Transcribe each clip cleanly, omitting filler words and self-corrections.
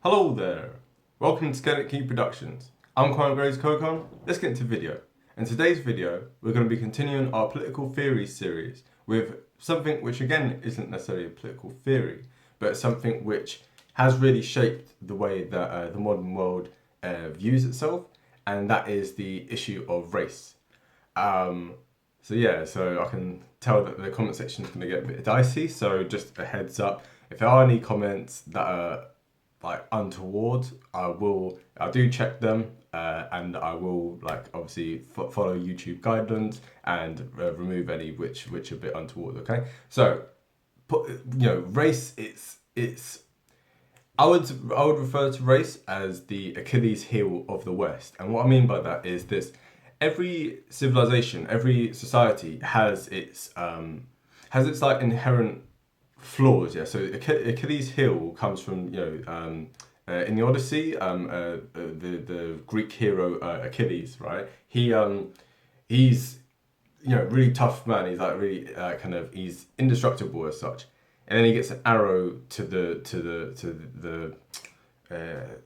Hello there, welcome to Skeleton Key Productions. I'm Quan Grace Kokon. Let's get into the video. In today's video, we're going to be continuing our political theories series with something which again isn't necessarily a political theory, but something which has really shaped the way that the modern world views itself, and that is the issue of race. So I can tell that the comment section is going to get a bit dicey, so just a heads up, if there are any comments that are like untoward, I do check them, and I will obviously follow YouTube guidelines and remove any which are a bit untoward. Okay, so race, it's I would refer to race as the Achilles heel of the West, and what I mean by that is this: every civilization, every society has its like inherent flaws. Yeah, so Achilles heel comes from in the Odyssey, the Greek hero Achilles, right? He's really tough man. He's like really he's indestructible as such, and then he gets an arrow to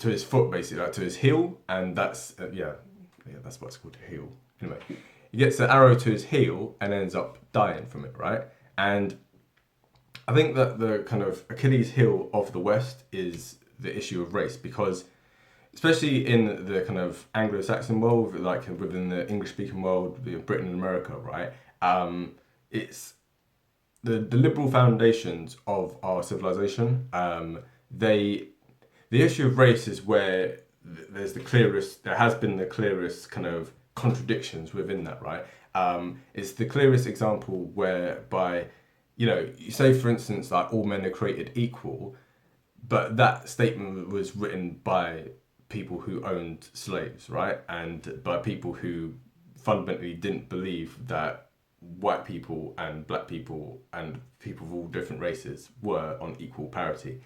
his foot, basically, like to his heel, and that's that's what it's called, a heel. Anyway, he gets an arrow to his heel and ends up dying from it, right? And I think that the kind of Achilles heel of the West is the issue of race, because especially in the kind of Anglo-Saxon world, like within the English-speaking world, Britain and America, right? It's the liberal foundations of our civilization. The issue of race is where there has been the clearest kind of contradictions within that, right? It's the clearest example whereby, you say, for instance, like all men are created equal, but that statement was written by people who owned slaves, right? And by people who fundamentally didn't believe that white people and black people and people of all different races were on equal parity.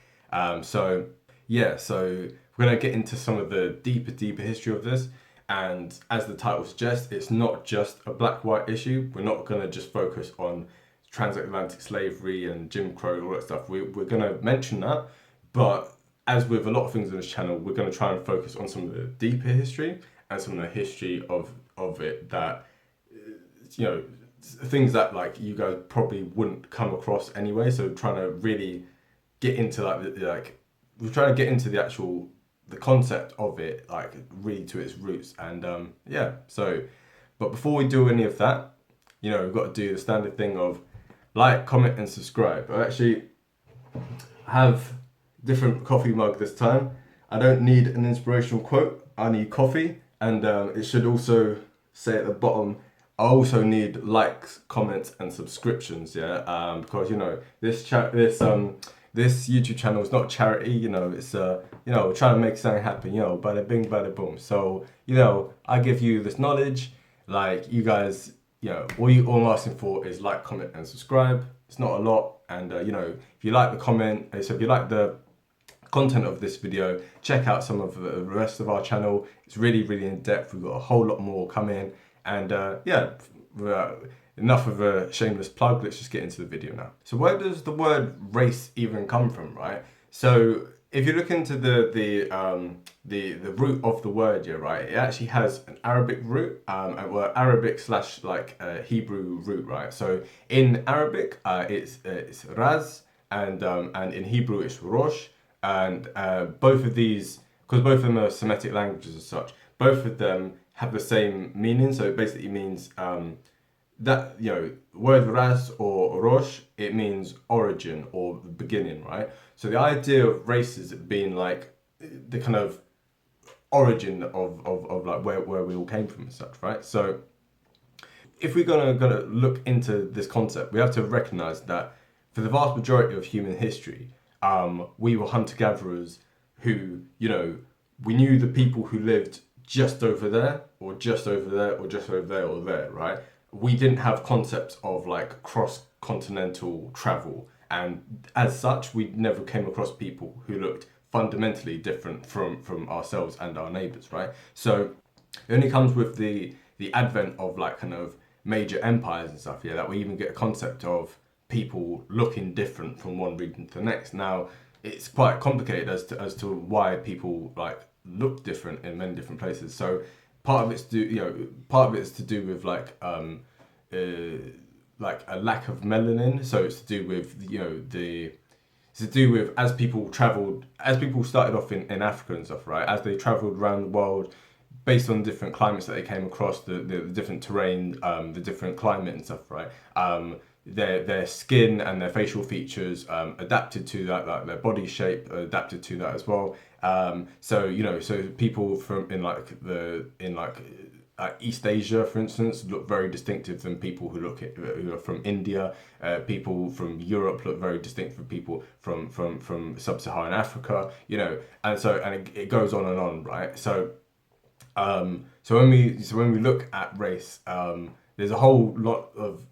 So we're going to get into some of the deeper history of this. And as the title suggests, it's not just a black-white issue. We're not going to just focus on transatlantic slavery and Jim Crow and all that stuff. We're going to mention that, but as with a lot of things on this channel, we're going to try and focus on some of the deeper history and some of the history of it that, things that like you guys probably wouldn't come across anyway. So trying to really get into we're trying to get into the concept of it, like really to its roots. And but before we do any of that, we've got to do the standard thing of like, comment and subscribe. I actually have a different coffee mug this time. I don't need an inspirational quote, I need coffee. And it should also say at the bottom, I also need likes, comments and subscriptions, because this YouTube channel is not charity, it's we're trying to make something happen, bada bing, bada boom. So, I give you this knowledge, like you guys, all I'm asking for is like, comment and subscribe. It's not a lot. And, if you like the comment, so if you like the content of this video, check out some of the rest of our channel. It's really, really in depth. We've got a whole lot more coming. And enough of a shameless plug. Let's just get into the video now. So where does the word race even come from, right? So if you look into the root of the word, right, it actually has an Arabic root, Arabic / Hebrew root, right? So in Arabic, it's raz, and in Hebrew it's rosh, and both of these, because both of them are Semitic languages as such, both of them have the same meaning. So it basically means that, word ras or rosh, it means origin or beginning, right? So the idea of races being like the kind of origin of like where we all came from and such, right? So if we're gonna look into this concept, we have to recognize that for the vast majority of human history, we were hunter-gatherers who, we knew the people who lived just over there, or just over there, or just over there, or there, right? We didn't have concepts of like cross-continental travel, and as such, we never came across people who looked fundamentally different from ourselves and our neighbors, right? So it only comes with the advent of like kind of major empires and stuff, that we even get a concept of people looking different from one region to the next. Now, it's quite complicated as to why people like look different in many different places. So part of it's part of it's to do with like a lack of melanin. So it's to do with it's to do with as people started off in Africa and stuff, right? As they traveled around the world, based on different climates that they came across, the different terrain, the different climate and stuff, right? Their skin and their facial features adapted to that, like their body shape adapted to that as well. So people from East Asia, for instance, look very distinctive than people who are from India. People from Europe look very distinct from people from sub-Saharan Africa. And it goes on, right? So when we look at race, there's a whole lot of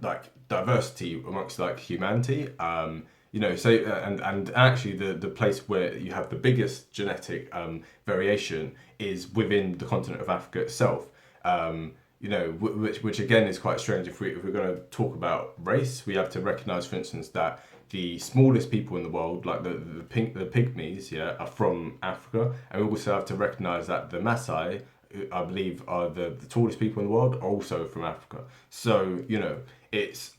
like diversity amongst like humanity. And actually the place where you have the biggest genetic variation is within the continent of Africa itself. Which again is quite strange. If we're going to talk about race, we have to recognize, for instance, that the smallest people in the world, like the pygmies, are from Africa, and we also have to recognize that the Maasai, who I believe are the tallest people in the world, are also from Africa. So it's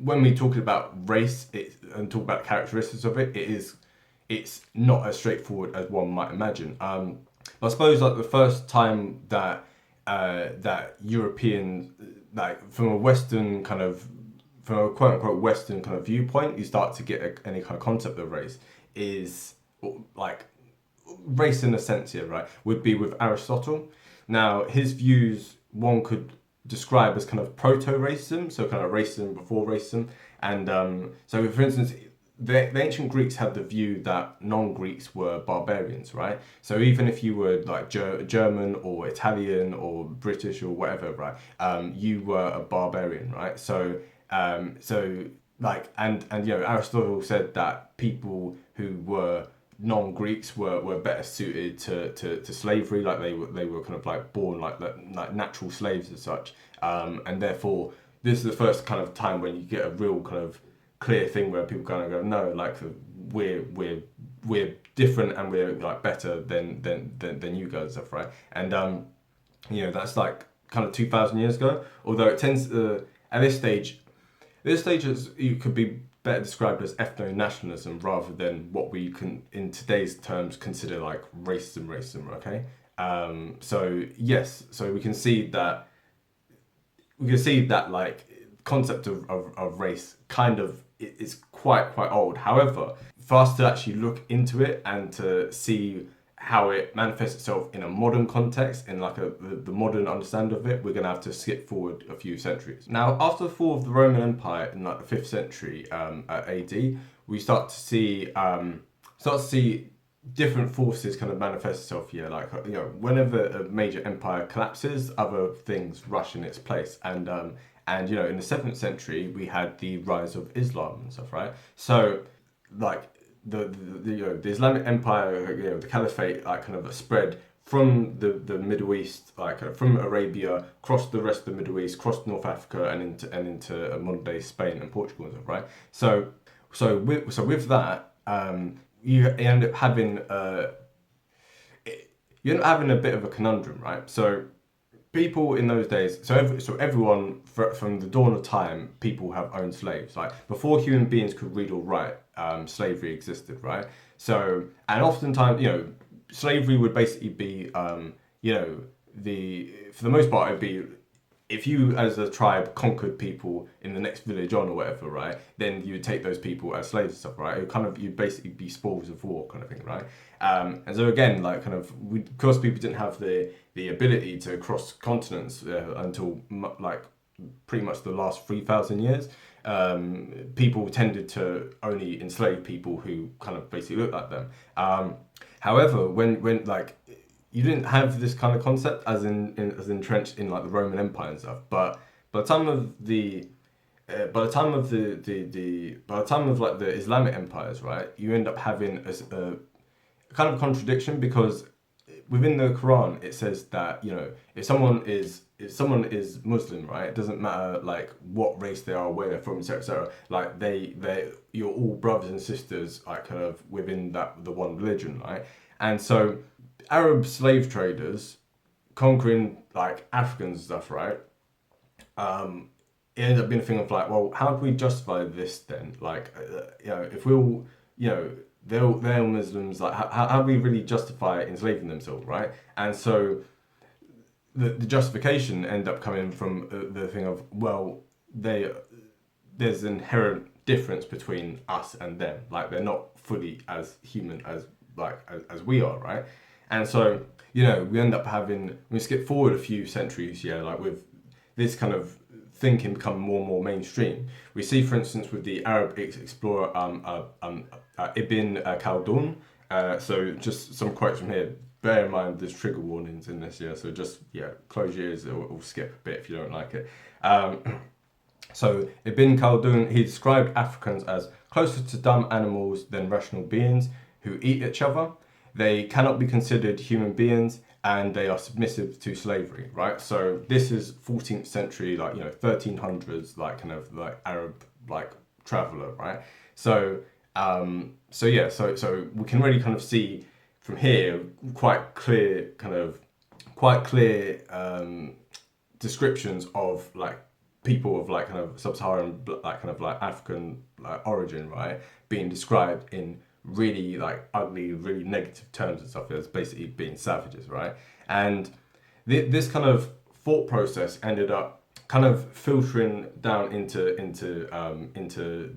when we talk about race and talk about characteristics of it's not as straightforward as one might imagine. But I suppose like the first time that European, like from a quote unquote Western kind of viewpoint, you start to get any kind of concept of race is like race in a sense here, right? Would be with Aristotle. Now his views one could describe as kind of proto-racism, so kind of racism before racism, and so for instance, the ancient Greeks had the view that non-Greeks were barbarians, right? So even if you were like German or Italian or British or whatever, right, you were a barbarian, right? So Aristotle said that people who were non-Greeks were better suited to slavery, like they were kind of like born like natural slaves as such, and therefore this is the first kind of time when you get a real kind of clear thing where people kind of go, no, like we're different and we're like better than you guys stuff, right? And that's like kind of 2,000 years ago, although it tends at this stage you could be better described as ethno-nationalism rather than what we can in today's terms consider like racism, okay? So we can see that like concept of race kind of is quite old. However, for us to actually look into it and to see how it manifests itself in a modern context, in like the modern understanding of it, we're going to have to skip forward a few centuries. Now, after the fall of the Roman Empire in like the 5th century AD, we start to see different forces kind of manifest itself here. Like whenever a major empire collapses, other things rush in its place, and in the 7th century we had the rise of Islam and stuff, right? So like the Islamic Empire, the Caliphate, like kind of spread from the Middle East, like from Arabia, across the rest of the Middle East, across North Africa, and into modern day Spain and Portugal and stuff, right? So with that, you end up having a bit of a conundrum, right? So people in those days, so everyone from the dawn of time, people have owned slaves. Like before human beings could read or write, slavery existed, right? So, and oftentimes, slavery would basically be, for the most part, it'd be if you as a tribe conquered people in the next village on or whatever, right? Then you would take those people as slaves and stuff, right? It kind of, you'd basically be spoils of war kind of thing, right? And so again, like kind of, because people didn't have the ability to cross continents until like pretty much the last 3,000 years, people tended to only enslave people who kind of basically looked like them. However, when like you didn't have this kind of concept as entrenched in like the Roman Empire and stuff, but by the time of like the Islamic empires, right, you end up having a kind of contradiction, because within the Quran it says that if someone is if someone is Muslim, right, it doesn't matter like what race they are, where they're from, etc., etc. Like you're all brothers and sisters, like kind of within the one religion, right? And so Arab slave traders conquering like Africans and stuff, right? It ended up being a thing of like, well, how do we justify this then? Like, if we all, they're Muslims, like, how do we really justify enslaving themselves, right? And so the justification ended up coming from the thing of, well, there's an inherent difference between us and them. Like, they're not fully as human as as we are, right? And so, we end up having, we skip forward a few centuries, like with this kind of thinking become more and more mainstream. We see, for instance, with the Arab explorer Ibn Khaldun. So just some quotes from here. Bear in mind there's trigger warnings in this, so just close your ears or skip a bit if you don't like it. So Ibn Khaldun, he described Africans as closer to dumb animals than rational beings who eat each other. They cannot be considered human beings, and they are submissive to slavery, right? So this is 14th century, 1300s, kind of Arab traveler, right? So so we can really kind of see from here quite clear descriptions of people of kind of sub-Saharan African origin, right, being described in really ugly, really negative terms and stuff, as basically being savages, right? And this kind of thought process ended up kind of filtering down into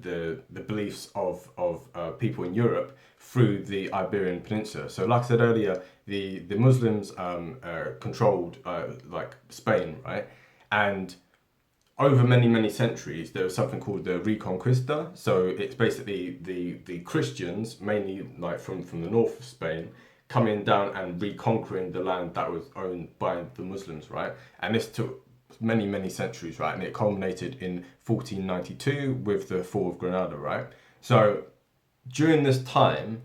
the beliefs of people in Europe through the Iberian Peninsula. So like I said earlier, the Muslims controlled Spain, right? And over many centuries, there was something called the Reconquista. So it's basically the Christians, mainly from the north of Spain, coming down and reconquering the land that was owned by the Muslims, right? And this took many centuries, right? And it culminated in 1492 with the fall of Granada, right? So during this time,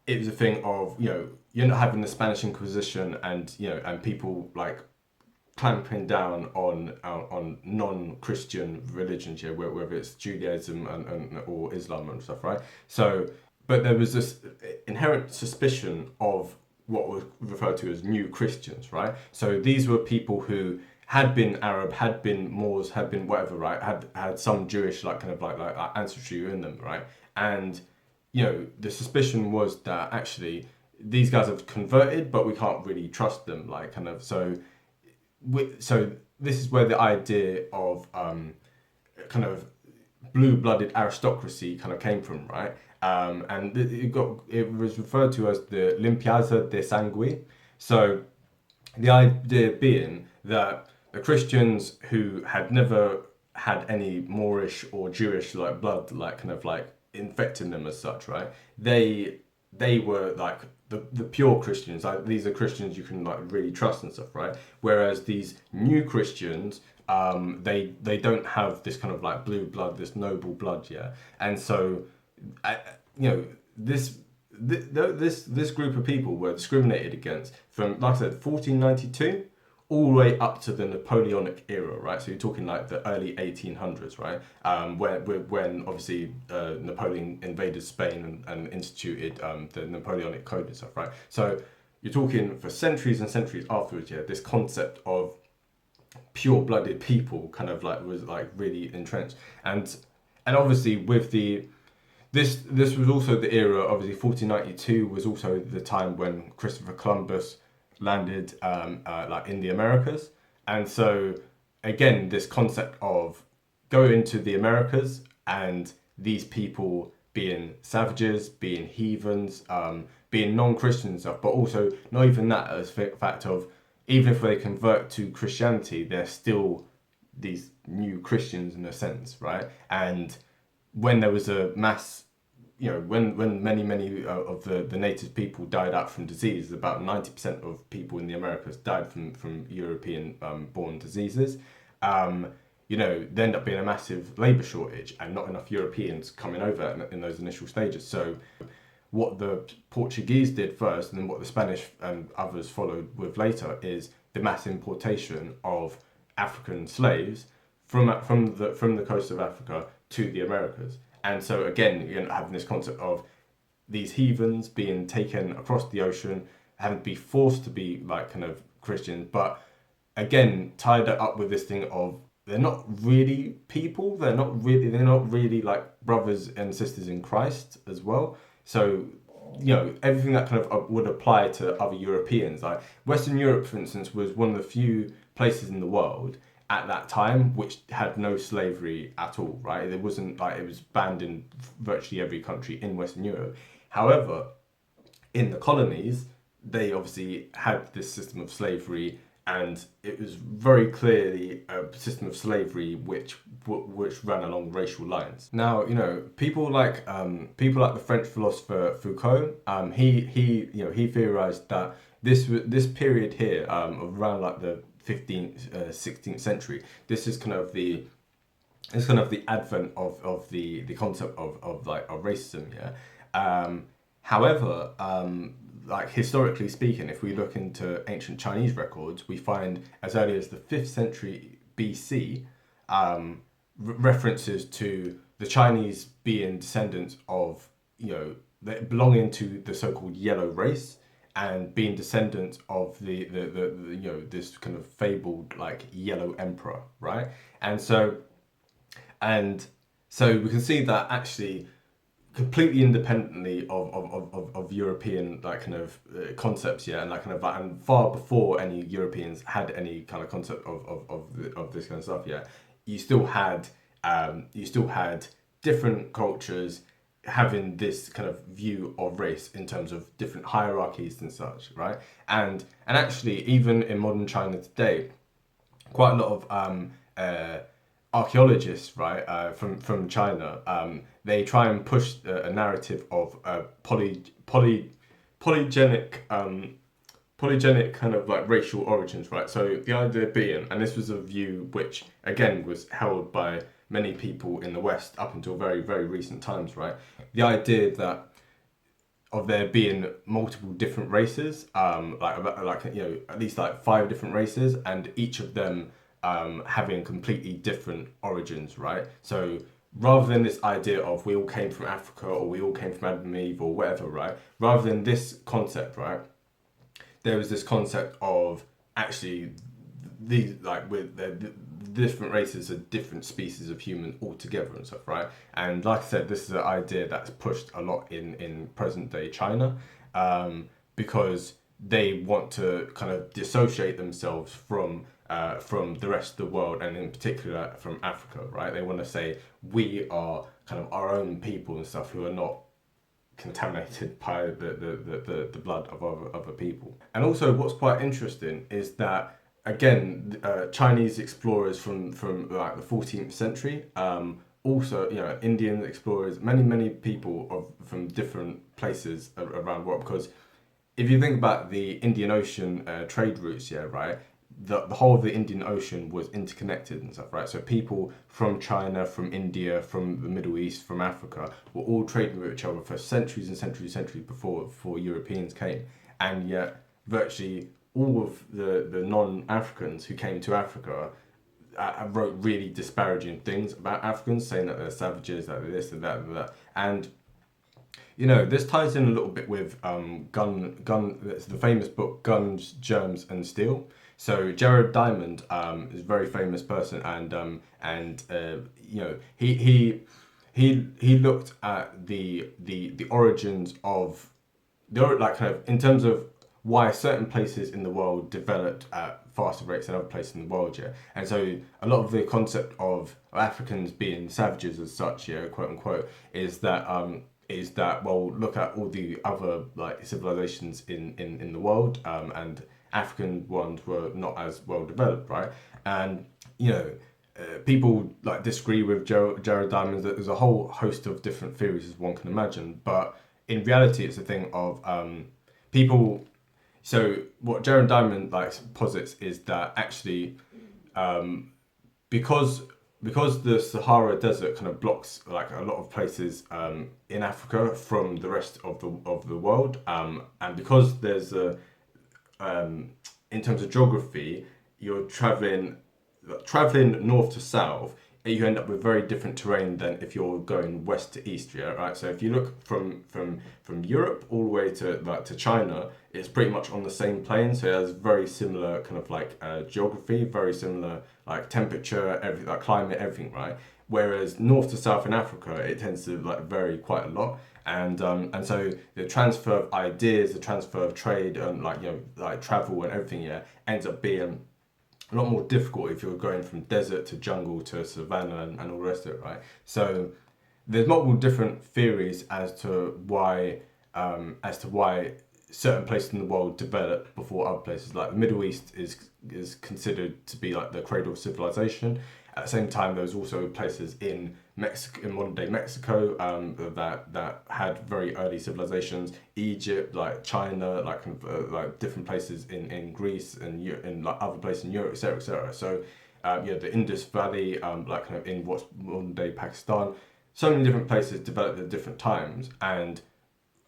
it was a thing of, you're not having the Spanish Inquisition and people clamping down on non-Christian religions, whether it's Judaism or Islam and stuff, right? So, but there was this inherent suspicion of what was referred to as new Christians, right? So these were people who had been Arab, had been Moors, had been whatever, right? Had some Jewish ancestry in them, right? And the suspicion was that actually these guys have converted, but we can't really trust them, so this is where the idea of kind of blue-blooded aristocracy kind of came from, right? And it was referred to as the limpieza de sangue. So the idea being that the Christians who had never had any Moorish or Jewish blood infecting them as such, right? They were the pure Christians, these are Christians you can really trust and stuff, right? Whereas these new Christians, they don't have this kind of blue blood, this noble blood, and so this group of people were discriminated against from, like I said, 1492 all the way up to the Napoleonic era, right? So you're talking the early 1800s, right? When obviously Napoleon invaded Spain and instituted the Napoleonic Code and stuff, right? So you're talking for centuries and centuries afterwards, this concept of pure-blooded people kind of was really entrenched, and obviously with this was also the era. Obviously 1492 was also the time when Christopher Columbus landed in the Americas, and so again this concept of going to the Americas and these people being savages, being heathens, being non-Christian and stuff, but also not even that, as the fact of even if they convert to Christianity, they're still these new Christians in a sense, right? And when there was a mass, when many of the native people died out from disease, about 90% of people in the Americas died from European born diseases. There ended up being a massive labour shortage and not enough Europeans coming over in those initial stages. So what the Portuguese did first, and then what the Spanish and others followed with later, is the mass importation of African slaves from the coast of Africa to the Americas. And so again, you're having this concept of these heathens being taken across the ocean, having to be forced to be like kind of Christians, but again tied up with this thing of they're not really people, they're not really like brothers and sisters in Christ as well. So everything that kind of would apply to other Europeans, like Western Europe, for instance, was one of the few places in the world at that time which had no slavery at all, right? It wasn't like it was banned in virtually every country in Western Europe. However, in the colonies, they obviously had this system of slavery, and it was very clearly a system of slavery which ran along racial lines. Now, people like the French philosopher Foucault, he theorized that this period here of around like the 15th, 16th century, this is kind of the advent of the concept of racism, however, like historically speaking, if we look into ancient Chinese records, we find as early as the 5th century BC references to the Chinese being descendants of belonging to the so-called yellow race, and being descendants of the this kind of fabled like yellow emperor, right? And so we can see that actually completely independently of European like kind of concepts, and like kind of and far before any Europeans had any kind of concept of this kind of stuff, you still had different cultures having this kind of view of race in terms of different hierarchies and such, right? And actually, even in modern China today, quite a lot of archaeologists, right, from China, they try and push a narrative of polygenic kind of like racial origins, right? So the idea being, and this was a view which again was held by many people in the West up until very, very recent times, right? The idea that of there being multiple different races, at least like 5 different races, and each of them having completely different origins, right? So rather than this idea of we all came from Africa or we all came from Adam and Eve or whatever, right? Rather than this concept, right? There was this concept of actually these like with the different races are different species of human altogether and stuff, right? And like I said, this is an idea that's pushed a lot in present day China, because they want to kind of dissociate themselves from the rest of the world, and in particular from Africa, right? They want to say we are kind of our own people and stuff who are not contaminated by the blood of other people. And also what's quite interesting is that again, Chinese explorers from like the 14th century, also Indian explorers, many people from different places around the world, because if you think about the Indian Ocean trade routes, right, the whole of the Indian Ocean was interconnected and stuff, right? So people from China, from India, from the Middle East, from Africa were all trading with each other for centuries and centuries before Europeans came. And yet virtually all of the non-Africans who came to Africa wrote really disparaging things about Africans, saying that they're savages, that they're this and that and that. And this ties in a little bit with it's the famous book Guns, Germs and Steel. So Jared Diamond is a very famous person, and he looked at the origins of kind of in terms of why certain places in the world developed at faster rates than other places in the world, and so a lot of the concept of Africans being savages as such, quote unquote, is that well, look at all the other like civilizations in the world, and African ones were not as well developed, right? And people like disagree with Jared Diamond. That there's a whole host of different theories as one can imagine, but in reality, it's a thing of people. So what Jared Diamond posits is that actually, because the Sahara Desert kind of blocks like a lot of places in Africa from the rest of the world, and because there's in terms of geography, you're traveling north to south, you end up with very different terrain than if you're going west to east, yeah, right? So if you look from Europe all the way to China, it's pretty much on the same plane, so it has very similar kind of like geography, very similar like temperature, everything, like climate, everything, right? Whereas north to south in Africa, it tends to like vary quite a lot. And so the transfer of ideas, the transfer of trade, and like, you know, like travel and everything, yeah, ends up being a lot more difficult if you're going from desert to jungle to savannah and all the rest of it, right? So there's multiple different theories as to why certain places in the world developed before other places. Like the Middle East is considered to be like the cradle of civilization. At the same time, there's also places in Mexico, in modern day Mexico, that had very early civilizations. Egypt, like China, like kind of, like different places in Greece and in like other places in Europe, etc., etc. So, yeah, the Indus Valley, like kind of in what's modern day Pakistan. So many different places developed at different times, and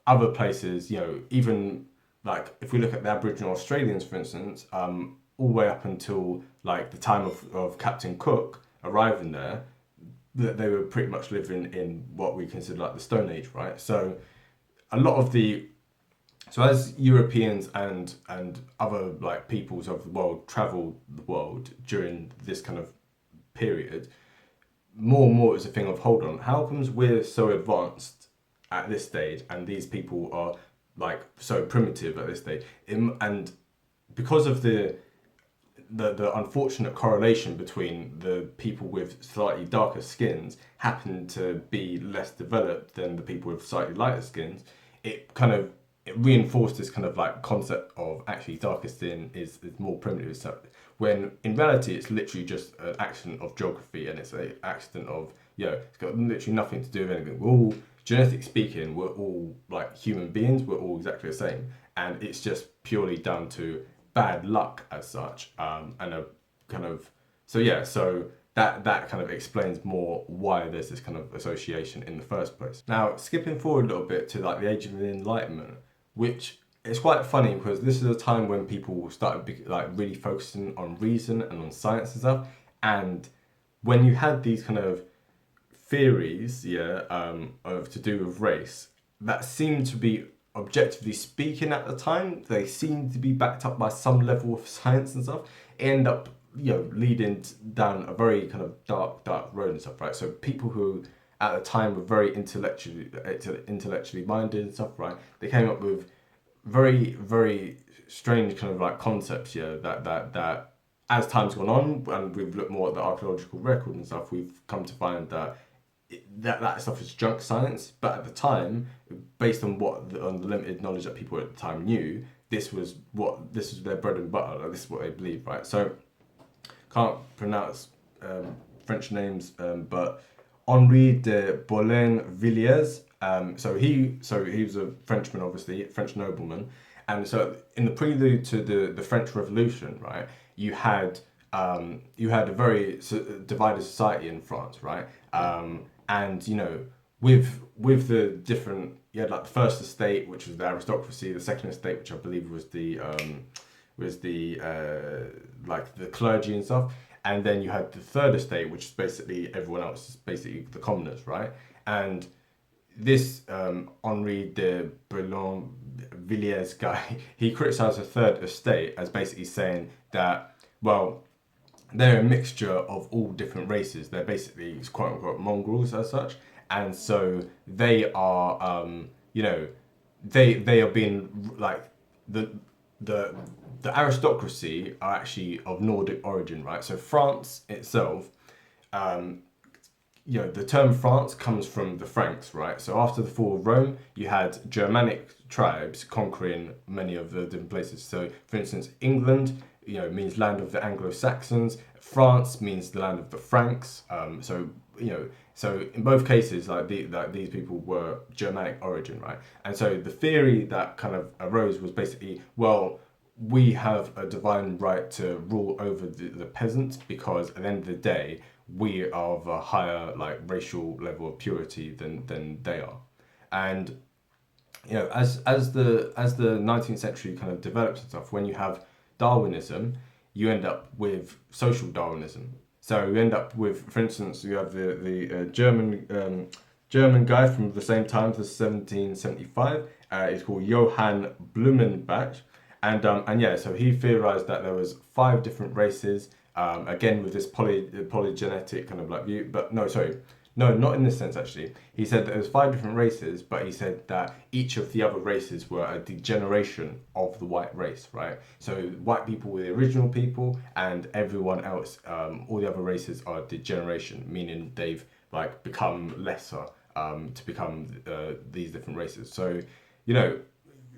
other places, you know, even like if we look at the Aboriginal Australians, for instance, all the way up until like the time of Captain Cook arriving there, that they were pretty much living in what we consider like the Stone Age, right? So a lot of the so as Europeans and other like peoples of the world travel the world during this kind of period, more and more it's a thing of hold on, how comes we're so advanced at this stage and these people are like so primitive at this stage? And because of the unfortunate correlation between the people with slightly darker skins happen to be less developed than the people with slightly lighter skins, it reinforced this kind of like concept of actually darker skin is more primitive. So when in reality it's literally just an accident of geography, and it's an accident of, you know, it's got literally nothing to do with anything. We're all, genetically speaking, we're all like human beings, we're all exactly the same, and it's just purely down to bad luck as such, and a kind of, so yeah, so that kind of explains more why there's this kind of association in the first place. Now, skipping forward a little bit to like the age of the Enlightenment, which is quite funny because this is a time when people started like really focusing on reason and on science and stuff, and when you had these kind of theories, yeah, of to do with race that seemed to be, objectively speaking, at the time, they seemed to be backed up by some level of science and stuff, end up, you know, leading down a very kind of dark road and stuff, right? So people who at the time were very intellectually minded and stuff, right? They came up with very strange kind of like concepts, yeah, that as time's gone on and we've looked more at the archaeological record and stuff, we've come to find that stuff is junk science. But at the time, based on on the limited knowledge that people at the time knew, this was their bread and butter. Like, this is what they believed, right? So can't pronounce French names, but Henri de Boulain-Villiers. So he was a Frenchman, obviously, French nobleman, and so in the prelude to the French Revolution, right, you had a very divided society in France, right? And you know, with the different, you had like the first estate, which was the aristocracy, the second estate, which I believe was the like the clergy and stuff, and then you had the third estate, which is basically everyone else, basically the commoners, right? And this Henri de Boulain-Villiers guy, he criticised the third estate as basically saying that, well, they're a mixture of all different races. They're basically quote unquote mongrels as such, and so they are, you know, they are being like the aristocracy are actually of Nordic origin, right? So France itself, you know, the term France comes from the Franks, right? So after the fall of Rome, you had Germanic tribes conquering many of the different places. So, for instance, England, you know, means land of the Anglo-Saxons. France means the land of the Franks. So, you know, so in both cases, like these people were Germanic origin, right? And so the theory that kind of arose was basically, well, we have a divine right to rule over the peasants because at the end of the day, we are of a higher like racial level of purity than they are. And you know, as the 19th century kind of develops and stuff, when you have Darwinism, you end up with social Darwinism. So you end up with, for instance, you have the German guy from the same time, the 1775. It's called Johann Blumenbach, and yeah, so he theorized that there was 5 different races. Again, with this polygenetic kind of like view, but no, sorry, no, not in this sense actually. He said that there was 5 different races, but he said that each of the other races were a degeneration of the white race, right? So white people were the original people, and everyone else, all the other races are degeneration, meaning they've like become lesser to become these different races. So, you know,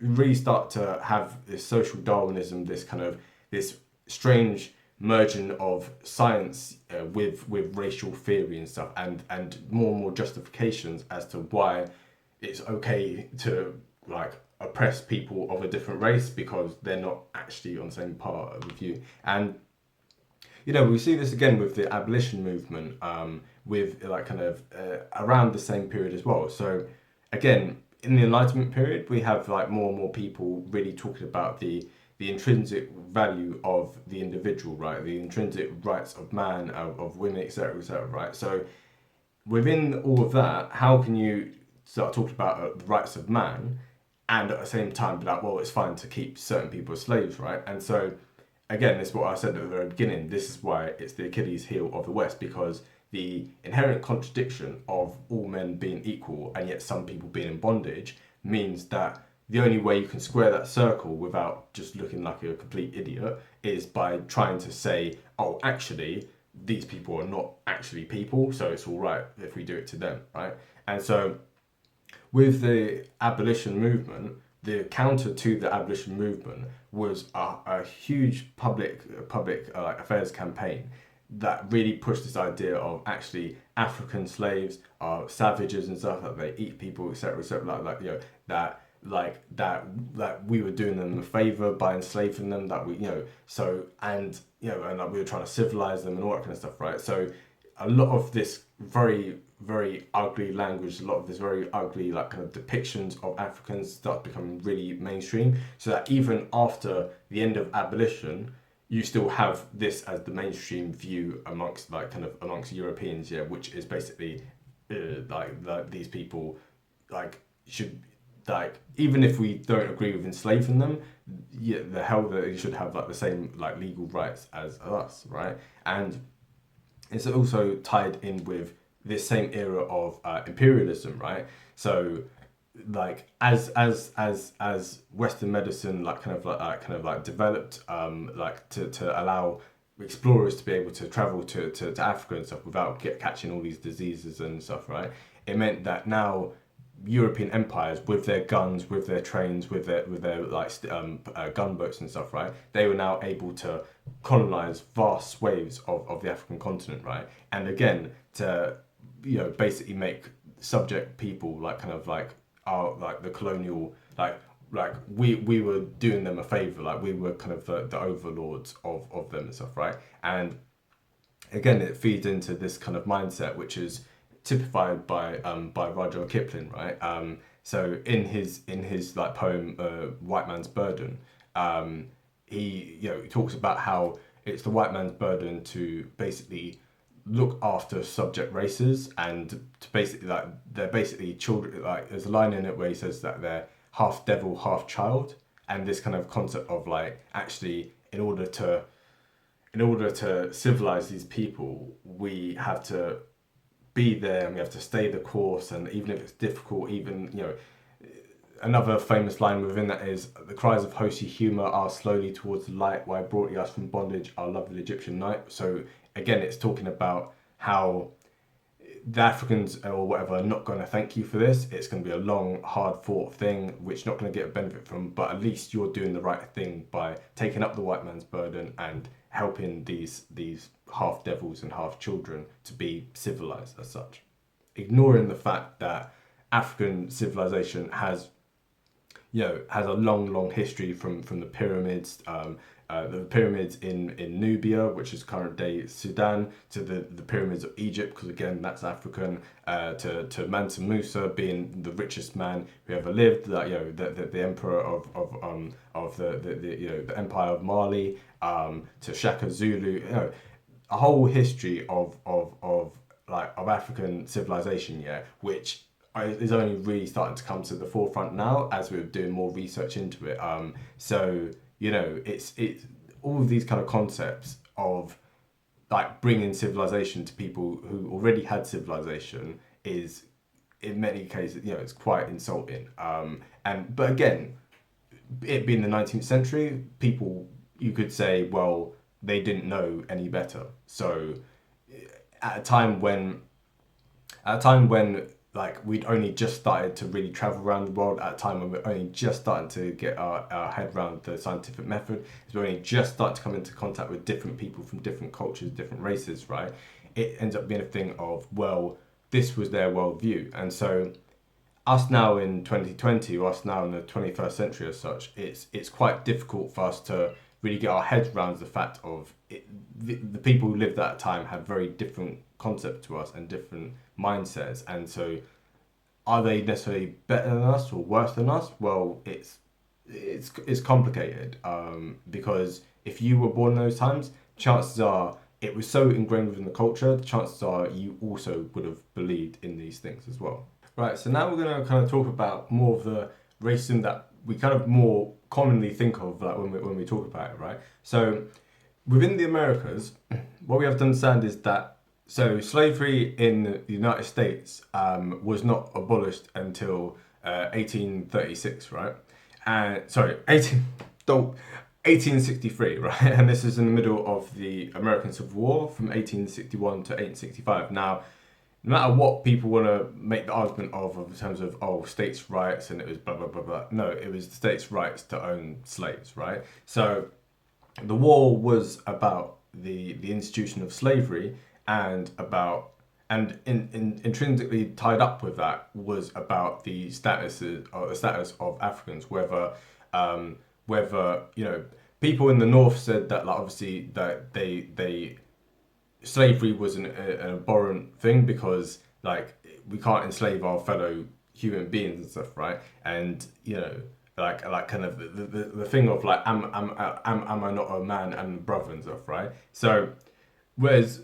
you really start to have this social Darwinism, this kind of this strange merging of science with racial theory and stuff, and more justifications as to why it's okay to like oppress people of a different race because they're not actually on the same part with you. And you know, we see this again with the abolition movement, with like kind of around the same period as well. So again, in the Enlightenment period, we have like more and more people really talking about the intrinsic value of the individual, right? The intrinsic rights of man, of women, etc., right? So within all of that, how can you start talking about the rights of man and at the same time be like, well, it's fine to keep certain people as slaves, right? And so again, this is what I said at the very beginning. This is why it's the Achilles heel of the West, because the inherent contradiction of all men being equal and yet some people being in bondage means that the only way you can square that circle without just looking like a complete idiot is by trying to say, oh, actually, these people are not actually people, so it's all right if we do it to them, right? And so with the abolition movement, the counter to the abolition movement was a huge public affairs campaign that really pushed this idea of actually African slaves are savages and stuff, that they eat people, etc., like you know, that we were doing them a favor by enslaving them, that we, you know, so, and you know, and like we were trying to civilize them and all that kind of stuff, right? So a lot of this very ugly language, a lot of this very ugly like kind of depictions of Africans start becoming really mainstream, so that even after the end of abolition, you still have this as the mainstream view amongst like kind of amongst Europeans, yeah, which is basically like these people like should, like, even if we don't agree with enslaving them, yeah, the hell that they should have like the same like legal rights as us, right? And it's also tied in with this same era of imperialism, right? So like as Western medicine like kind of like developed like to allow explorers to be able to travel to Africa and stuff without catching all these diseases and stuff, right? It meant that now European empires, with their guns, with their trains, with their like gunboats and stuff, right? They were now able to colonize vast swathes of the African continent, right? And again, to, you know, basically make subject people like kind of like our like the colonial like we were doing them a favor, like we were kind of the overlords of them and stuff, right? And again, it feeds into this kind of mindset which is typified by Rudyard Kipling, right? So in his like poem White Man's Burden, he, you know, he talks about how it's the white man's burden to basically look after subject races, and to basically like they're basically children. Like there's a line in it where he says that they're half devil, half child, and this kind of concept of like actually in order to civilize these people, we have to be there and we have to stay the course, and even if it's difficult, even, you know, another famous line within that is the cries of Hosi humor are slowly towards the light, why brought ye us from bondage, our lovely Egyptian night. So again, it's talking about how the Africans or whatever are not going to thank you for this. It's going to be a long, hard fought thing which you're not going to get a benefit from, but at least you're doing the right thing by taking up the white man's burden and helping these half devils and half children to be civilized as such, ignoring the fact that African civilization has, has a long history from the pyramids. The pyramids in Nubia, which is current day Sudan, to the pyramids of Egypt, because again that's African, to Mansa Musa being the richest man who ever lived, the emperor of the empire of Mali, to Shaka Zulu, a whole history of African civilization, which is only really starting to come to the forefront now as we're doing more research into it. It's all of these kind of concepts of like bringing civilization to people who already had civilization is, in many cases, it's quite insulting. But again, it being the 19th century, people, you could say, well, they didn't know any better. So at a time when like we'd only just started to really travel around the world, at a time when we're only just starting to get our head around the scientific method, is we're only just starting to come into contact with different people from different cultures, different races, right? It ends up being a thing of, well, this was their worldview. And so us now in 2020, or us now in the 21st century as such, it's quite difficult for us to really get our heads around the fact of it, the people who lived at that time had very different concepts to us and different mindsets. And so are they necessarily better than us or worse than us? Well, it's complicated, because if you were born in those times, chances are it was so ingrained within the culture, the chances are you also would have believed in these things as well. Right, so now we're going to kind of talk about more of the racism that we kind of more commonly think of, like when we talk about it, right? So within the Americas, what we have to understand is that slavery in the United States was not abolished until 1836, right? And 1863, right? And this is in the middle of the American Civil War from 1861 to 1865. Now, no matter what people want to make the argument of in terms of, states' rights and it was blah, blah, blah, blah. No, it was the states' rights to own slaves, right? So the war was about the institution of slavery, and intrinsically tied up with that was about the status of Africans, whether people in the North said that, like, obviously that they slavery was an abhorrent thing because, like, we can't enslave our fellow human beings and stuff, right? And like kind of the thing of like, am I not a man and a brother and stuff, right? So whereas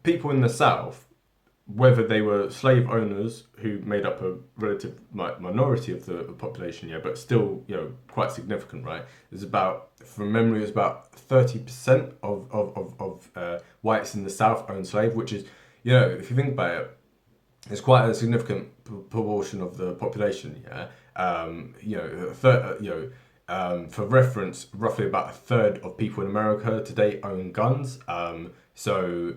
people in the South, whether they were slave owners who made up a relative minority of the population, but still, quite significant, right? From memory, it was about 30% of whites in the South owned slaves, which is, if you think about it, it's quite a significant proportion of the population, for reference, roughly about a third of people in America today own guns. So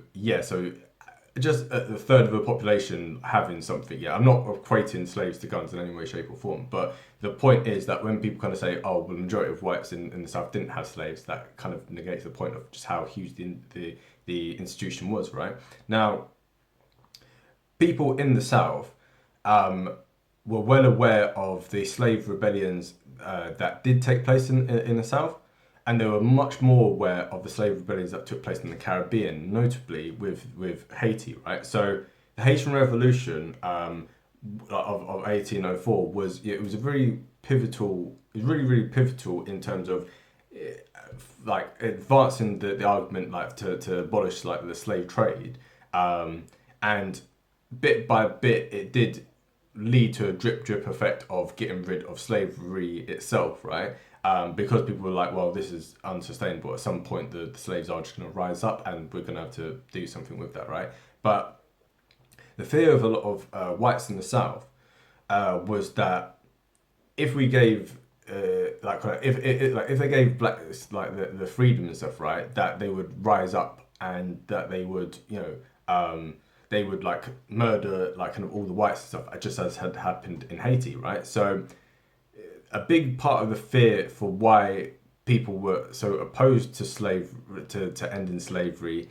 just a third of the population having something. I'm not equating slaves to guns in any way, shape, or form, but the point is that when people kind of say, the majority of whites in the South didn't have slaves, that kind of negates the point of just how huge the institution was, right? Now, people in the South were well aware of the slave rebellions that did take place in the South, and they were much more aware of the slave rebellions that took place in the Caribbean, notably with Haiti, right? So the Haitian Revolution of 1804 was a very pivotal. It was really pivotal in terms of like advancing the argument, like to abolish like the slave trade, and bit by bit it did lead to a drip effect of getting rid of slavery itself, right? Because people were like, well, this is unsustainable. At some point, the slaves are just going to rise up and we're going to have to do something with that, right? But the fear of a lot of whites in the South was that if we gave, if they gave blacks like the freedom and stuff, right, that they would rise up and that they would, they would like murder like kind of all the whites and stuff, just as had happened in Haiti, right? So a big part of the fear for why people were so opposed to ending slavery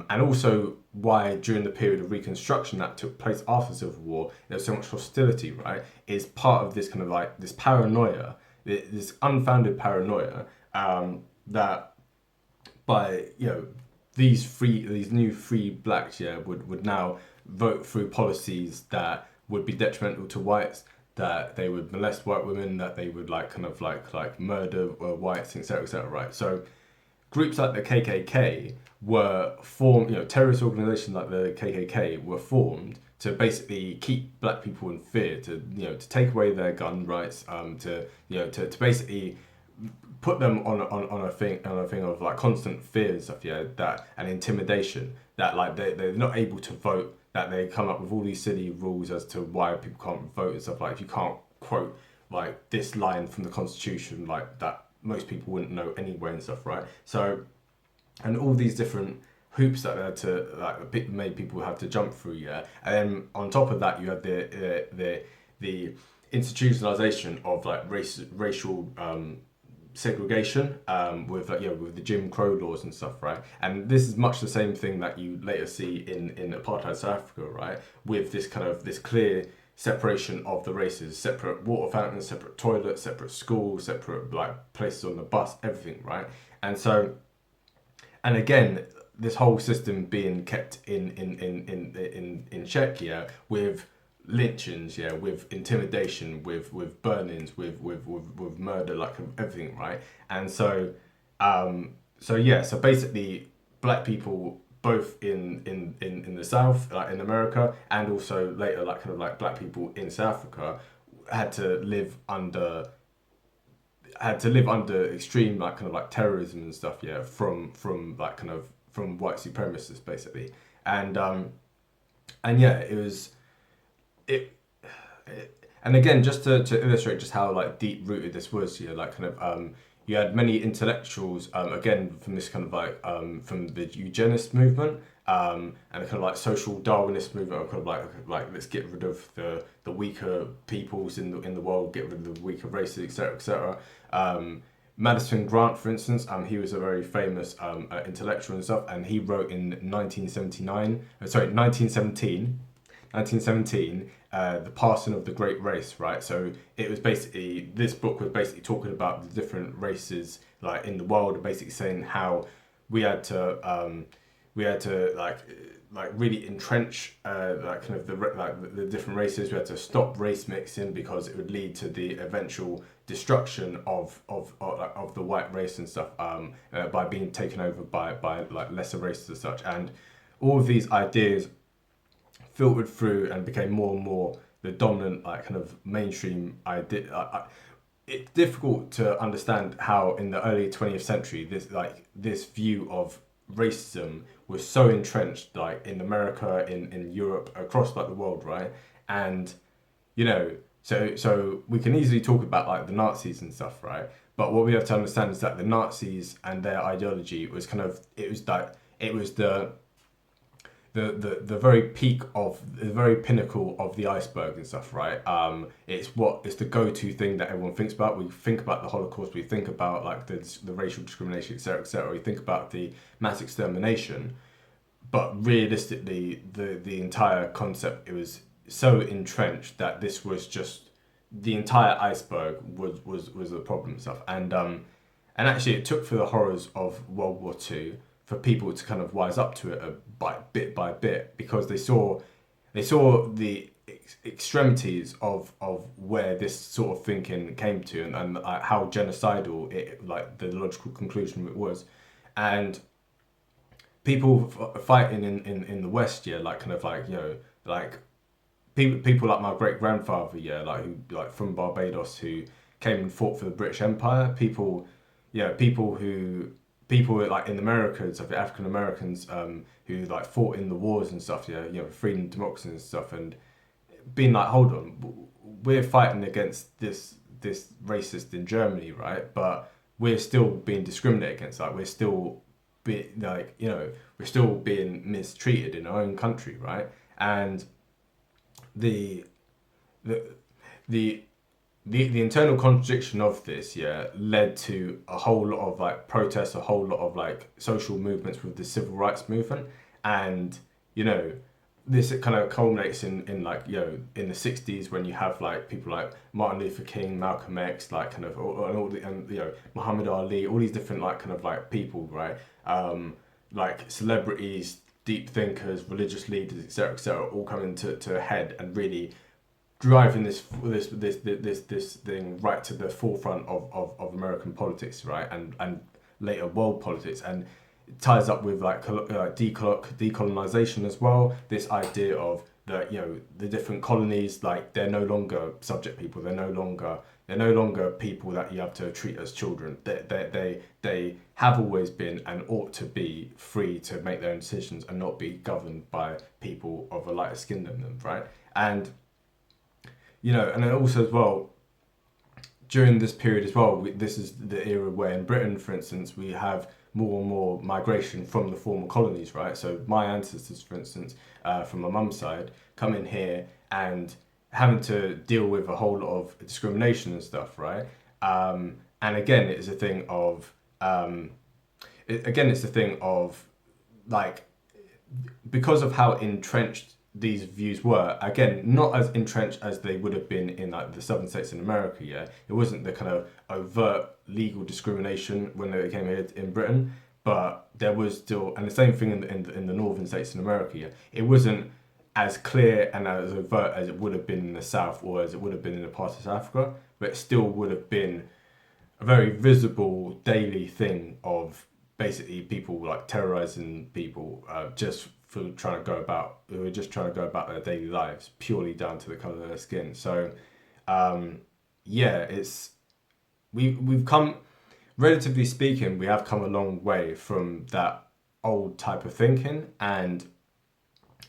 and also why during the period of Reconstruction that took place after the Civil War, there was so much hostility, right? Is part of this kind of like this paranoia, this unfounded paranoia, that by these new free blacks would now vote through policies that would be detrimental to whites, that they would molest white women, that they would like murder whites, etc., right? So groups like the KKK were formed, terrorist organizations like the KKK were formed to basically keep black people in fear, to take away their gun rights, to basically put them on a thing of like constant fear and stuff, that and intimidation, that like they're not able to vote, that they come up with all these silly rules as to why people can't vote and stuff, like if you can't quote like this line from the Constitution, like that most people wouldn't know anyway and stuff, right? So, and all these different hoops that they had to like made people have to jump through, and then on top of that you had the institutionalization of like racial segregation, with with the Jim Crow laws and stuff, right? And this is much the same thing that you later see in apartheid South Africa, right? With this kind of this clear separation of the races, separate water fountains, separate toilets, separate schools, separate like places on the bus, everything, right? And so, and again, this whole system being kept in check, with lynchings, with intimidation, with burnings, with murder, like everything, right? And so, so basically, black people both in the South, like in America, and also later, like kind of like black people in South Africa, had to live under extreme like kind of like terrorism and stuff, from like kind of from white supremacists basically, and it was and again, just to illustrate just how like deep rooted this was, like kind of you had many intellectuals, again from this kind of like from the eugenist movement, and a kind of like social Darwinist movement, of kind of like let's get rid of the weaker peoples in the world, get rid of the weaker races, etc., etc. Madison Grant, for instance, he was a very famous intellectual and stuff, and he wrote in 1917, The Passing of the Great Race, right? So it was basically, this book was basically talking about the different races like in the world, and basically saying how we had to like really entrench like kind of the different races. We had to stop race mixing because it would lead to the eventual destruction of the white race and stuff, by being taken over by like lesser races and such. And all of these ideas filtered through and became more and more the dominant like kind of mainstream idea. It's difficult to understand how in the early 20th century this view of racism was so entrenched, like in America, in Europe, across like the world, right? And so we can easily talk about like the Nazis and stuff, right? But what we have to understand is that the Nazis and their ideology was kind of, it was the very peak of the very pinnacle of the iceberg and stuff, right? It's the go-to thing that everyone thinks about. We think about the Holocaust, we think about like the racial discrimination, etc., etc. We think about the mass extermination, but realistically, the entire concept, it was so entrenched that this was just the entire iceberg was the problem and stuff. And actually, it took for the horrors of World War II for people to kind of wise up to it bit by bit, because they saw the extremities of where this sort of thinking came to, and how genocidal it, like the logical conclusion it was. And people fighting in the West, like kind of like like people like my great grandfather, who like from Barbados, who came and fought for the British Empire. People like in America and stuff, African Americans, who like fought in the wars and stuff, freedom, democracy and stuff, and being like, hold on, we're fighting against this racist in Germany, right? But we're still being discriminated against. Like we're still we're still being mistreated in our own country, right? And the the internal contradiction of this, yeah, led to a whole lot of like protests, a whole lot of like social movements with the civil rights movement, and you know, this kind of culminates in like, you know, in the 60s when you have like people like Martin Luther King, Malcolm X, like kind of and you know, Muhammad Ali, all these different like kind of like people, right? Like celebrities, deep thinkers, religious leaders, etc., all coming to a head and really driving this thing right to the forefront of American politics, right, and later world politics, and it ties up with like decolonization as well. This idea of the, you know, the different colonies, like they're no longer subject people. They're no longer people that you have to treat as children. They have always been and ought to be free to make their own decisions and not be governed by people of a lighter skin than them, right? And you know, and then also as well, during this period as well, this is the era where in Britain, for instance, we have more and more migration from the former colonies, right? So my ancestors, for instance, from my mum's side, come in here and having to deal with a whole lot of discrimination and stuff, right? And again, it's a thing of, it's a thing of like, because of how entrenched these views were, again, not as entrenched as they would have been in like the southern states in America, yeah, it wasn't the kind of overt legal discrimination when they came here in Britain, but there was still, and the same thing in the northern states in America, yeah, it wasn't as clear and as overt as it would have been in the south or as it would have been in a part of South Africa, but it still would have been a very visible daily thing of basically people like terrorizing people, just for trying to go about, who were just trying to go about their daily lives purely down to the color of their skin. So yeah, it's we've come, relatively speaking, we have come a long way from that old type of thinking, and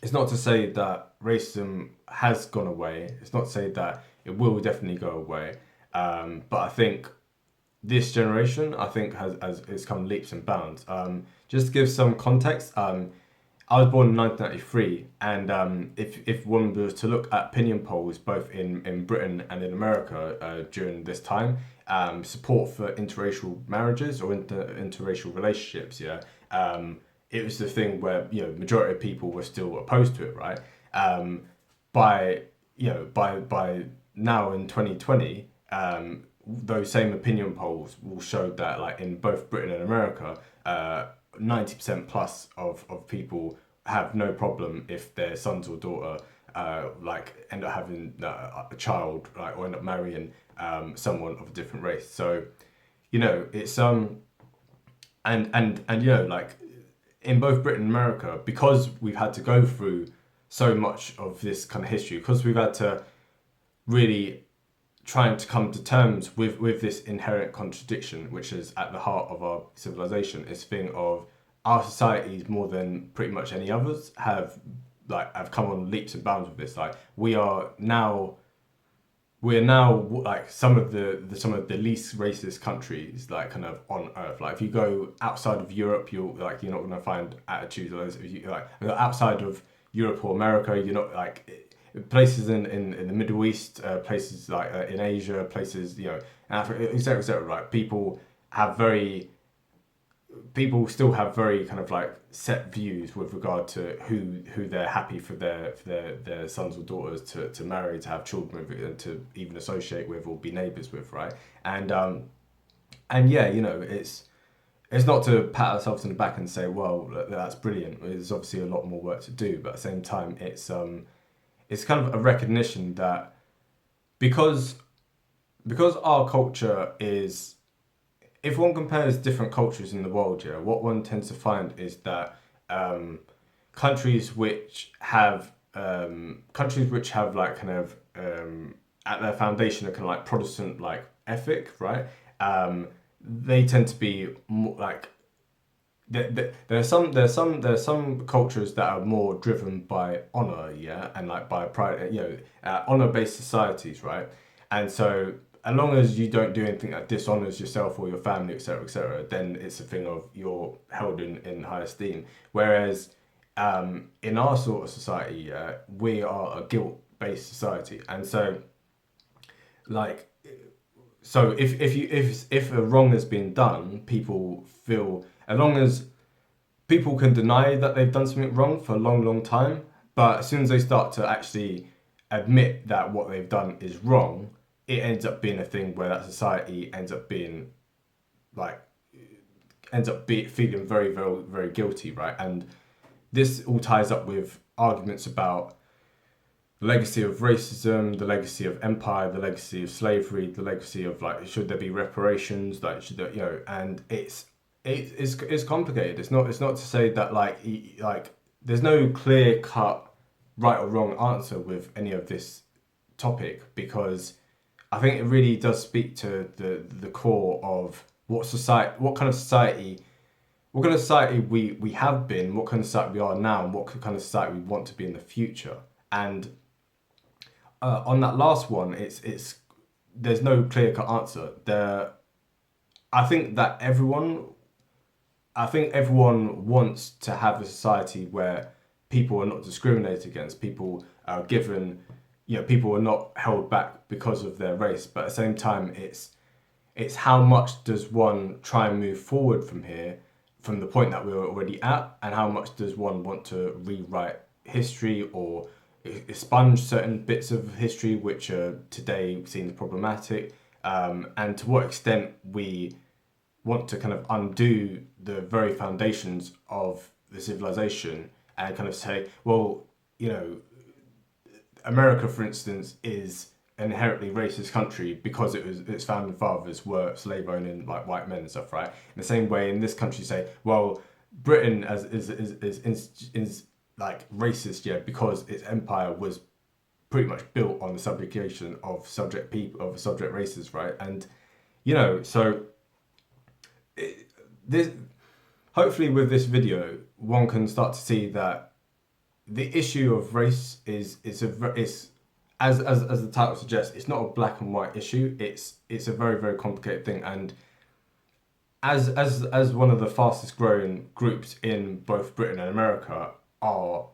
it's not to say that racism has gone away. It's not to say that it will definitely go away. But I think this generation, I think, has come leaps and bounds. Just to give some context, I was born in 1993, and if one was to look at opinion polls both in Britain and in America during this time, support for interracial marriages or interracial relationships, yeah, it was the thing where, you know, majority of people were still opposed to it, right? By you know by now in 2020, those same opinion polls will show that like in both Britain and America, 90% plus of people have no problem if their sons or daughter like end up having a child, like, or end up marrying someone of a different race. So you know, it's and you know, like in both Britain and America, because we've had to go through so much of this kind of history, because we've had to really trying to come to terms with this inherent contradiction, which is at the heart of our civilization, is thing of our societies more than pretty much any others have come on leaps and bounds with this. Like we're now like some of the least racist countries like kind of on earth. Like if you go outside of Europe, you're not going to find attitudes like this. If you like outside of Europe or America, you're not like places in the Middle East, places like in Asia, places, you know, in Africa, etc., etc. Right, people still have very kind of like set views with regard to who they're happy for their sons or daughters to marry, to have children with, and to even associate with or be neighbours with, right? And yeah, you know, it's not to pat ourselves on the back and say, well, that's brilliant. There's obviously a lot more work to do, but at the same time, it's kind of a recognition that because our culture is, if one compares different cultures in the world, yeah, what one tends to find is that countries which have like kind of at their foundation a kind of like Protestant like ethic, right? They tend to be more like there's some cultures that are more driven by honor, yeah, and like by pride, you know, honor based societies, right? And so as long as you don't do anything that dishonors yourself or your family, etc., then it's a thing of you're held in high esteem. Whereas in our sort of society, we are a guilt based society, and so like so if a wrong has been done, people feel, as long as people can deny that they've done something wrong for a long time, but as soon as they start to actually admit that what they've done is wrong, it ends up being a thing where that society ends up being like feeling very guilty, right? And this all ties up with arguments about the legacy of racism, the legacy of empire, the legacy of slavery, the legacy of like, should there be reparations? Like, should there, and it's complicated. It's not to say that like there's no clear cut right or wrong answer with any of this topic, because I think it really does speak to the core of what kind of society we have been, what kind of society we are now, and what kind of society we want to be in the future. And on that last one, it's there's no clear cut answer. I think everyone wants to have a society where people are not discriminated against, people are given, people are not held back because of their race. But at the same time, it's how much does one try and move forward from here, from the point that we were already at, and how much does one want to rewrite history or expunge certain bits of history which are today seen as problematic, and to what extent we want to kind of undo the very foundations of the civilization and kind of say, well, America, for instance, is an inherently racist country because its founding fathers were slave owning like white men and stuff, right? In the same way, in this country, say, well, Britain is like racist, yeah, because its empire was pretty much built on the subjugation of subject races, right? And so this, hopefully with this video, one can start to see that the issue of race is as the title suggests, it's not a black and white issue. It's a very complicated thing, and as one of the fastest growing groups in both Britain and America are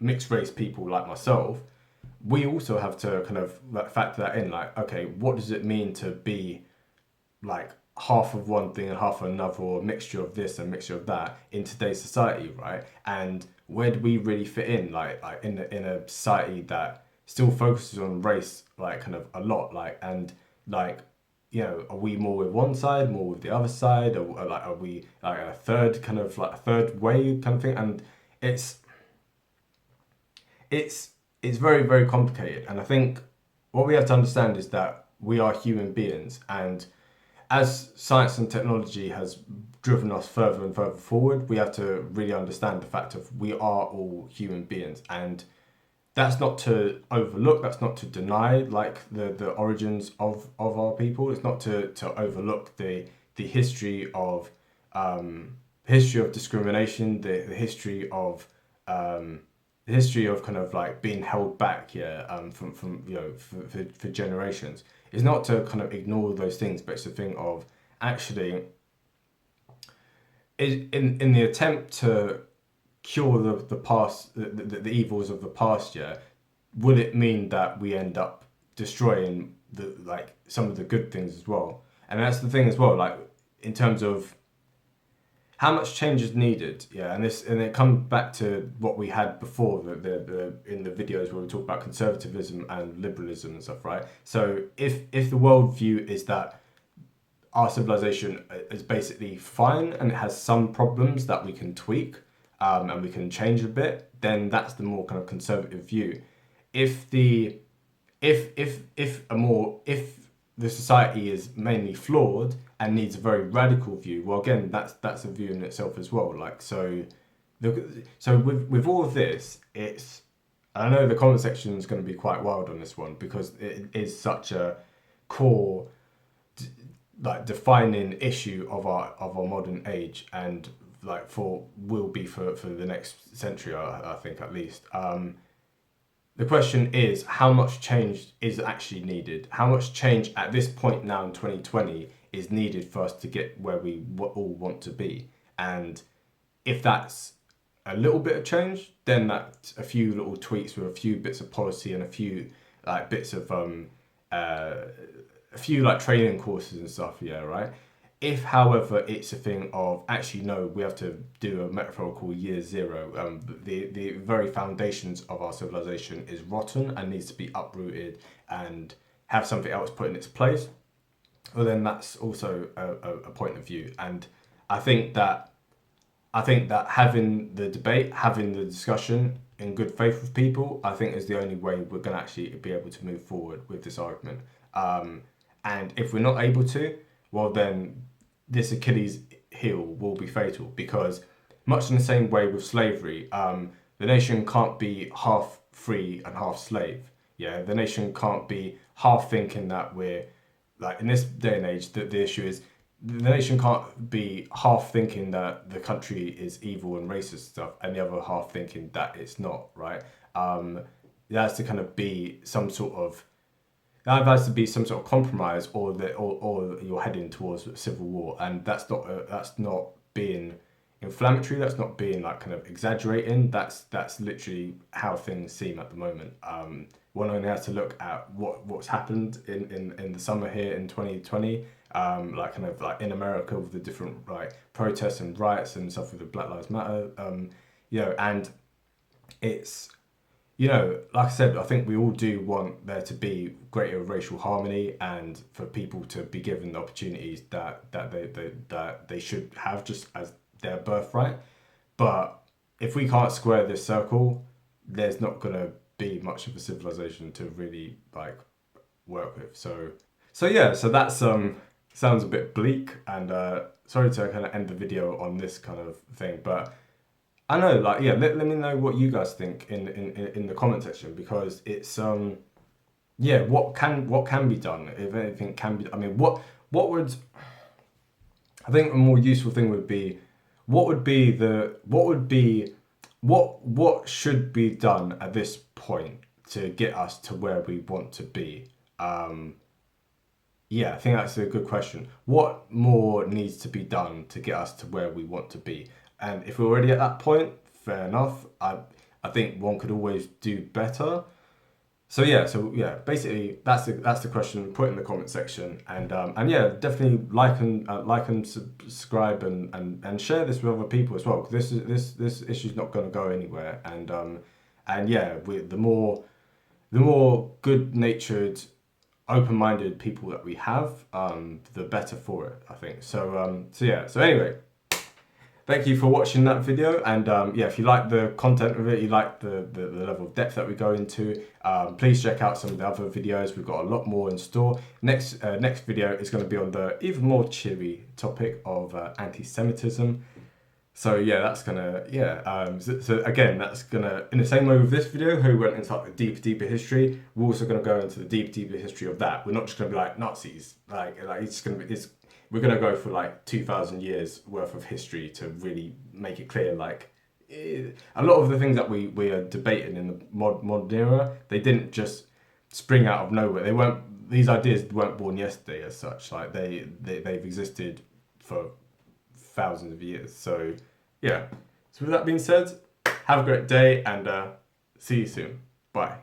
mixed race people like myself, we also have to kind of like factor that in. Like, okay, what does it mean to be like half of one thing and half of another, or a mixture of this and a mixture of that in today's society, right? And where do we really fit in, like in a society that still focuses on race, like kind of a lot, like, and like, are we more with one side, more with the other side, or like are we like a third kind of like a third way kind of thing? And it's very complicated. And I think what we have to understand is that we are human beings, and as science and technology has driven us further and further forward, we have to really understand the fact of we are all human beings. And that's not to overlook, that's not to deny like the origins of our people. It's not to overlook the history of discrimination, the history of kind of like being held back, from for generations. It's not to kind of ignore those things, but it's a thing of actually in the attempt to cure the past, the evils of the past, will it mean that we end up destroying some of the good things as well? And that's the thing as well, like in terms of how much change is needed, and it comes back to what we had before the in the videos where we talk about conservatism and liberalism and stuff, right? So if the worldview is that our civilization is basically fine and it has some problems that we can tweak, and we can change a bit, then that's the more kind of conservative view. If the society is mainly flawed and needs a very radical view, well, again, that's a view in itself as well. Like, so with all of this, I know the comment section is going to be quite wild on this one because it is such a core, like, defining issue of our modern age, and like will be for the next century, I think, at least. The question is, how much change is actually needed? How much change at this point now in 2020 is needed for us to get where we all want to be? And if that's a little bit of change, then that's a few little tweaks with a few bits of policy and a few like bits of a a few like training courses and stuff, yeah, right? If, however, it's a thing of actually no, we have to do a metaphorical year zero. The very foundations of our civilization is rotten and needs to be uprooted and have something else put in its place. Well, then that's also a point of view, and I think that having the debate, having the discussion in good faith with people, I think is the only way we're going to actually be able to move forward with this argument. And if we're not able to, well, then this Achilles heel will be fatal, because much in the same way with slavery, the nation can't be half free and half slave. Yeah, the nation can't be half thinking that we're, like in this day and age, that the issue is the nation can't be half thinking that the country is evil and racist stuff and the other half thinking that it's not, right? There has to kind of be some sort of, there has to be some sort of compromise, or you're heading towards civil war, and that's not being inflammatory. That's not being like kind of exaggerating. That's literally how things seem at the moment. One only has to look at what's happened in the summer here in 2020, like kind of like in America with the different like protests and riots and stuff with the Black Lives Matter, and it's, like I said, I think we all do want there to be greater racial harmony and for people to be given the opportunities that they should have just as their birthright. But if we can't square this circle, there's not gonna be much of a civilization to really like work with. So that's sounds a bit bleak, and sorry to kind of end the video on this kind of thing, but I know, like, yeah, let me know what you guys think in the comment section, because it's what can be done, if anything can be. I mean, what would, I think a more useful thing would be, what should be done at this point to get us to where we want to be. I think that's a good question. What more needs to be done to get us to where we want to be? And if we're already at that point, fair enough. I think one could always do better. So basically that's the question. Put it in the comment section, and definitely like and subscribe and share this with other people as well, because this issue's not going to go anywhere. And the more good-natured, open-minded people that we have, the better for it, I think. So anyway, thank you for watching that video, and if you like the content of it, you like the level of depth that we go into, please check out some of the other videos. We've got a lot more in store. Next video is going to be on the even more cheery topic of anti-Semitism. So that's gonna so again, that's gonna, in the same way with this video, who went into like the deeper history, we're also gonna go into the deeper history of that. We're not just gonna be like Nazis, like we're gonna go for like 2,000 years worth of history to really make it clear. Like a lot of the things that we are debating in the modern era, they didn't just spring out of nowhere. These ideas weren't born yesterday as such. Like they've existed for thousands of years. So with that being said, have a great day, and see you soon. Bye.